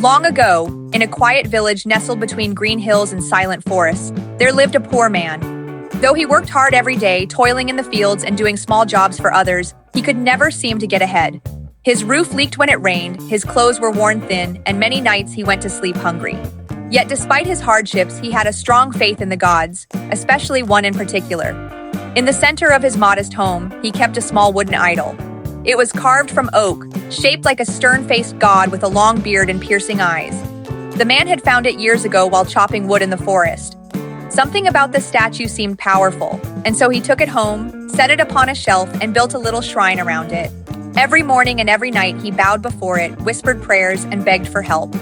Long ago, in a quiet village nestled between green hills and silent forests, there lived a poor man. Though he worked hard every day, toiling in the fields and doing small jobs for others, he could never seem to get ahead. His roof leaked when it rained, his clothes were worn thin, and many nights he went to sleep hungry. Yet despite his hardships, he had a strong faith in the gods, especially one in particular. In the center of his modest home, he kept a small wooden idol. It was carved from oak, shaped like a stern-faced god with a long beard and piercing eyes. The man had found it years ago while chopping wood in the forest. Something about the statue seemed powerful, and so he took it home, set it upon a shelf, and built a little shrine around it. Every morning and every night he bowed before it, whispered prayers, and begged for help.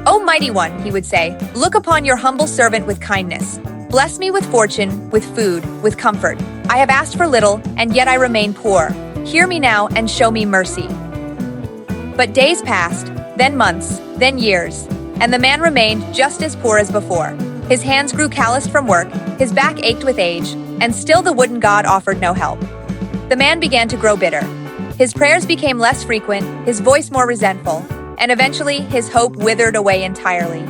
"O mighty one," he would say, "look upon your humble servant with kindness. Bless me with fortune, with food, with comfort. I have asked for little, and yet I remain poor. Hear me now and show me mercy." But days passed, then months, then years, and the man remained just as poor as before. His hands grew calloused from work, his back ached with age, and still the wooden god offered no help. The man began to grow bitter. His prayers became less frequent, his voice more resentful, and eventually his hope withered away entirely.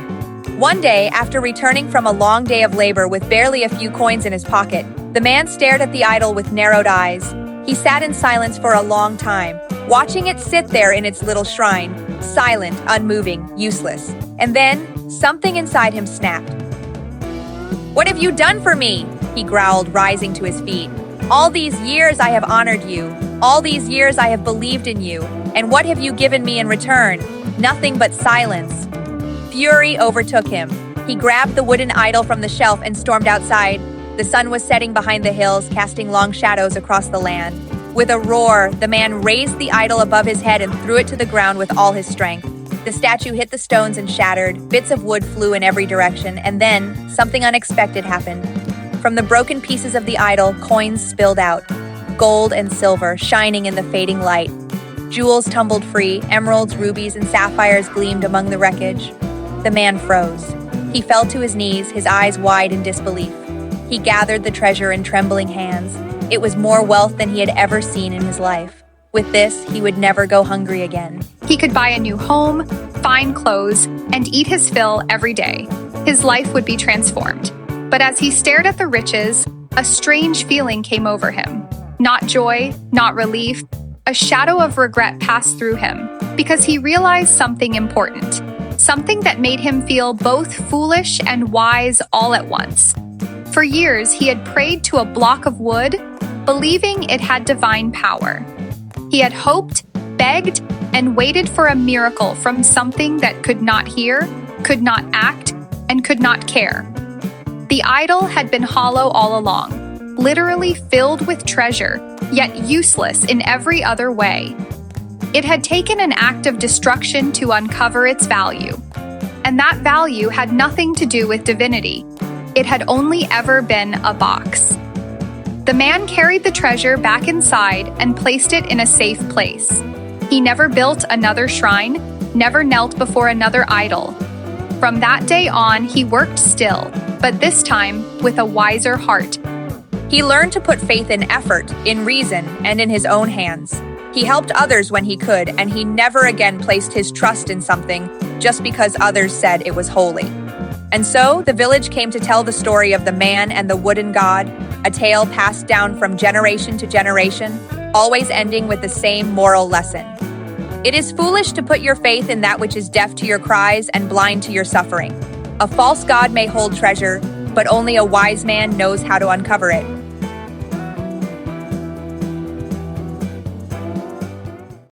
One day, after returning from a long day of labor with barely a few coins in his pocket, the man stared at the idol with narrowed eyes. He sat in silence for a long time, watching it sit there in its little shrine, silent, unmoving, useless. And then, something inside him snapped. "What have you done for me?" he growled, rising to his feet. "All these years I have honored you. All these years I have believed in you. And what have you given me in return? Nothing but silence." Fury overtook him. He grabbed the wooden idol from the shelf and stormed outside. The sun was setting behind the hills, casting long shadows across the land. With a roar, the man raised the idol above his head and threw it to the ground with all his strength. The statue hit the stones and shattered, bits of wood flew in every direction, and then something unexpected happened. From the broken pieces of the idol, coins spilled out, gold and silver shining in the fading light. Jewels tumbled free, emeralds, rubies, and sapphires gleamed among the wreckage. The man froze. He fell to his knees, his eyes wide in disbelief. He gathered the treasure in trembling hands. It was more wealth than he had ever seen in his life. With this, he would never go hungry again. He could buy a new home, fine clothes, and eat his fill every day. His life would be transformed. But as he stared at the riches, a strange feeling came over him. Not joy, not relief. A shadow of regret passed through him because he realized something important. Something that made him feel both foolish and wise all at once. For years, he had prayed to a block of wood, believing it had divine power. He had hoped, begged, and waited for a miracle from something that could not hear, could not act, and could not care. The idol had been hollow all along, literally filled with treasure, yet useless in every other way. It had taken an act of destruction to uncover its value. And that value had nothing to do with divinity. It had only ever been a box. The man carried the treasure back inside and placed it in a safe place. He never built another shrine, never knelt before another idol. From that day on, he worked still, but this time with a wiser heart. He learned to put faith in effort, in reason, and in his own hands. He helped others when he could, and he never again placed his trust in something just because others said it was holy. And so, the village came to tell the story of the man and the wooden god, a tale passed down from generation to generation, always ending with the same moral lesson. It is foolish to put your faith in that which is deaf to your cries and blind to your suffering. A false god may hold treasure, but only a wise man knows how to uncover it.